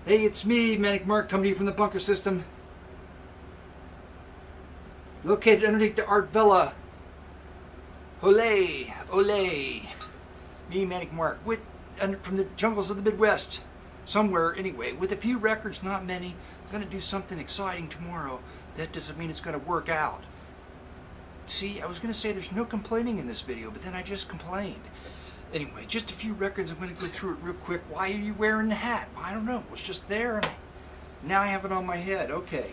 Hey, it's me, Manic Mark, coming to you from the bunker system. Located underneath the Art Villa. Olay, olay. Me, Manic Mark, from the jungles of the Midwest. Somewhere, anyway, with a few records, not many. I'm going to do something exciting tomorrow. That doesn't mean it's going to work out. See, I was going to say there's no complaining in this video, but then I just complained. Anyway, just a few records. I'm going to go through it real quick. Why are you wearing the hat? I don't know. It was just there, and now I have it on my head. Okay.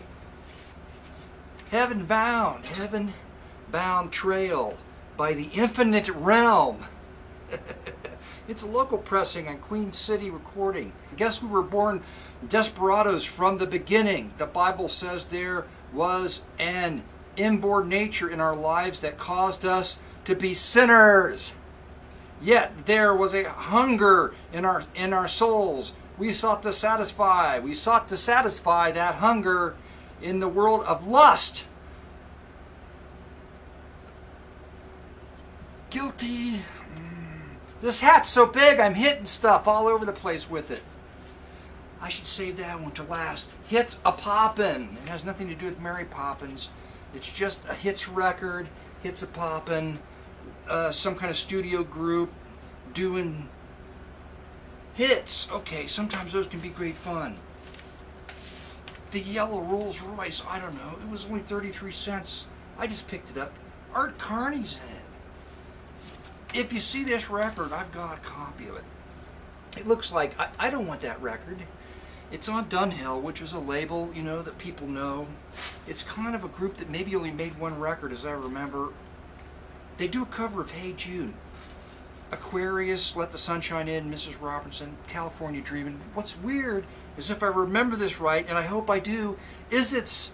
Heaven Bound Trail by the Infinite Realm. It's a local pressing on Queen City Recording. I guess we were born desperados from the beginning. The Bible says there was an inborn nature in our lives that caused us to be sinners. Yet there was a hunger in our souls. We sought to satisfy that hunger in the world of lust. Guilty. This hat's so big I'm hitting stuff all over the place with it. I should save that one to last. Hits a Poppin'. It has nothing to do with Mary Poppins. It's just a hits record. Hits a Poppin'. Some kind of studio group doing hits. Okay, sometimes those can be great fun. The yellow Rolls Royce, I don't know, it was only 33 cents. I just picked it up. Art Carney's in it. If you see this record, I've got a copy of it. It looks like, I don't want that record. It's on Dunhill, which is a label, you know, that people know. It's kind of a group that maybe only made one record, as I remember. They do a cover of Hey Jude, Aquarius, Let the Sunshine In, Mrs. Robinson, California Dreamin'. What's weird is, if I remember this right, and I hope I do, is it's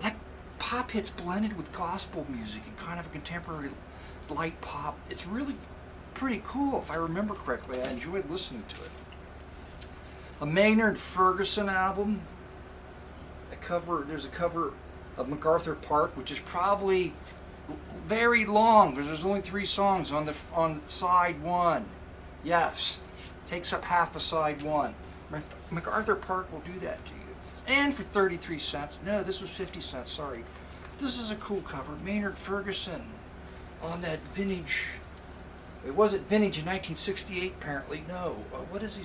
like pop hits blended with gospel music and kind of a contemporary light pop. It's really pretty cool, if I remember correctly. I enjoyed listening to it. A Maynard Ferguson album. There's a cover of MacArthur Park, which is probably very long because there's only 3 songs on side 1. Yes, takes up half of side 1. MacArthur Park will do that to you. And for 33 cents. No, this was 50 cents, sorry. This is a cool cover. Maynard Ferguson on that vintage. It wasn't vintage in 1968 apparently. No. What is he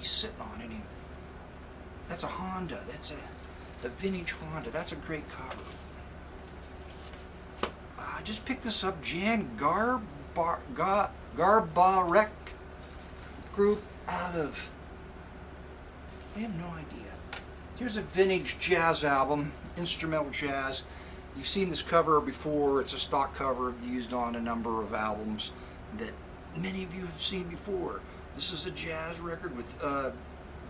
sitting on anyway? That's a Honda. That's a vintage Honda. That's a great cover. I just picked this up. Jan Garbarek group out of, I have no idea. Here's a vintage jazz album, instrumental jazz. You've seen this cover before. It's a stock cover used on a number of albums that many of you have seen before. This is a jazz record with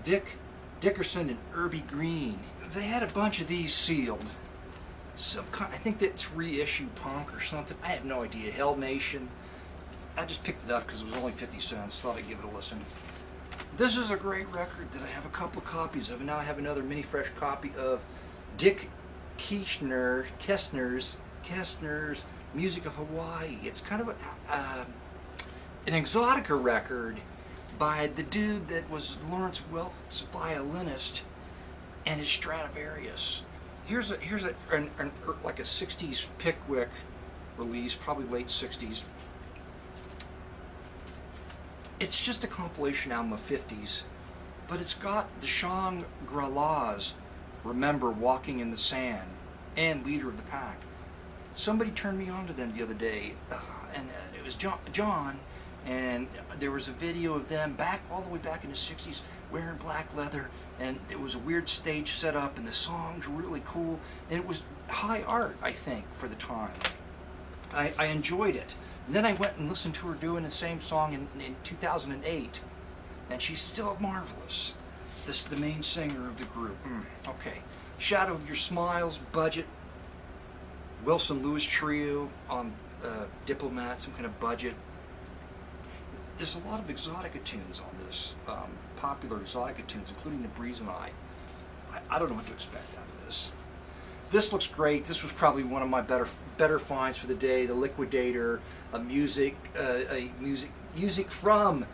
Vic Dickerson and Irby Green. They had a bunch of these sealed. I think that's reissue punk or something. I have no idea. Hell Nation. I just picked it up because it was only 50 cents. Thought I'd give it a listen. This is a great record that I have a couple of copies of. And now I have another mini fresh copy of Dick Kestner's Music of Hawaii. It's kind of an exotica record by the dude that was Lawrence Welk's violinist and his Stradivarius. Here's like a 60s Pickwick release, probably late 60s. It's just a compilation album of 50s, but it's got the Shangri-Las, Remember, Walking in the Sand, and Leader of the Pack. Somebody turned me on to them the other day, and it was John, and there was a video of them all the way back in the 60s wearing black leather, and it was a weird stage setup, and the songs were really cool, and it was high art, I think, for the time. I enjoyed it. And then I went and listened to her doing the same song in 2008, and she's still marvelous. This is the main singer of the group. Okay. Shadow of Your Smiles, Budget, Wilson Lewis Trio on Diplomat, some kind of budget. There's a lot of exotica tunes on this, popular exotica tunes, including The Breeze and I don't know what to expect out of this. This looks great. This was probably one of my better finds for the day. The Liquidator, music from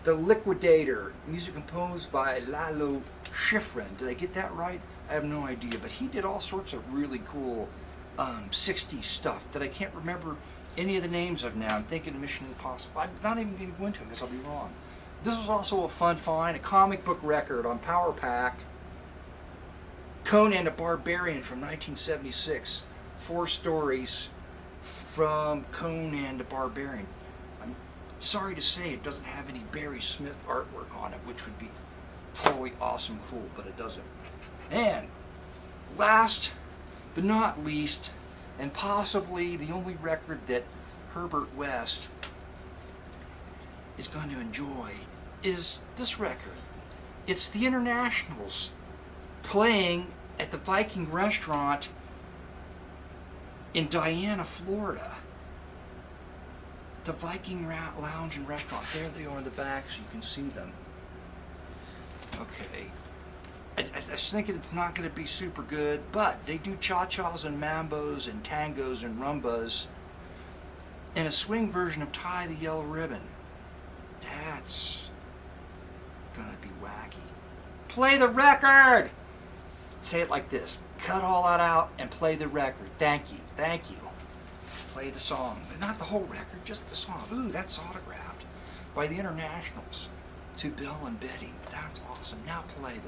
The Liquidator, music composed by Lalo Schifrin. Did I get that right? I have no idea, but he did all sorts of really cool 60s stuff that I can't remember any of the names of now. I'm thinking Mission Impossible. I'm not even going to go into it because I'll be wrong. This was also a fun find, a comic book record on Power Pack. Conan the Barbarian from 1976. 4 stories from Conan the Barbarian. I'm sorry to say it doesn't have any Barry Smith artwork on it, which would be totally awesome cool, but it doesn't. And last but not least, and possibly the only record that Herbert West is going to enjoy, is this record. It's the Internationals playing at the Viking restaurant in Diana, Florida. The Viking Lounge and Restaurant. There they are in the back so you can see them. Okay. I was thinking it's not going to be super good, but they do cha-chas and mambos and tangos and rumbas in a swing version of Tie the Yellow Ribbon. That's going to be wacky. Play the record! Say it like this. Cut all that out and play the record. Thank you. Thank you. Play the song. Not the whole record, just the song. Ooh, that's autographed by the Internationals to Bill and Betty. That's awesome. Now play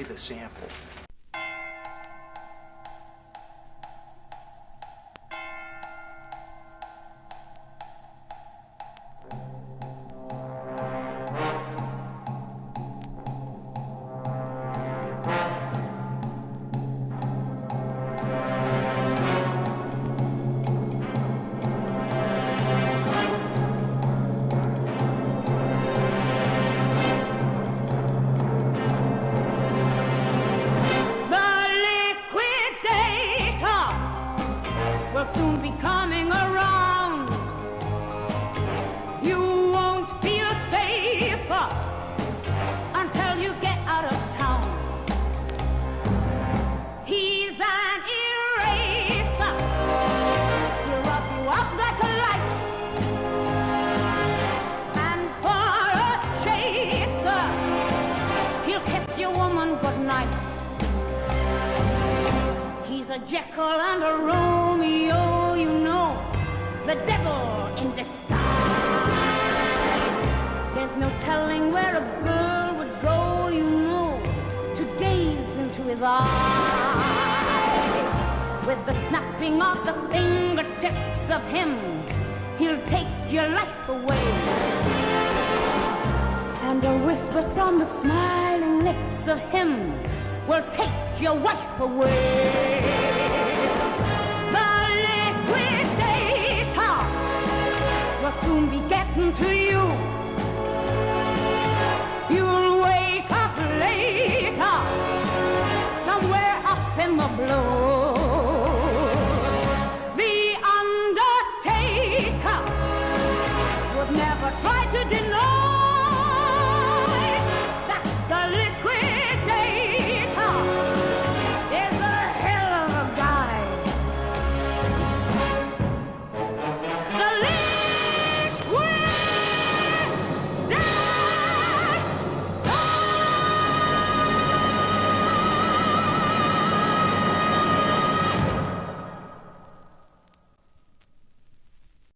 the sample. Soon be coming around. You won't feel safer until you get out of town. He's an eraser. He'll rub you up like a light. And for a chaser, he'll kiss your woman goodnight. He's a Jekyll and a Romeo, you know, the devil in disguise. There's no telling where a girl would go, you know, to gaze into his eyes. With the snapping of the fingertips of him, he'll take your life away. And a whisper from the smiling lips of him will take your wife away. The Liquidator will soon be getting to you.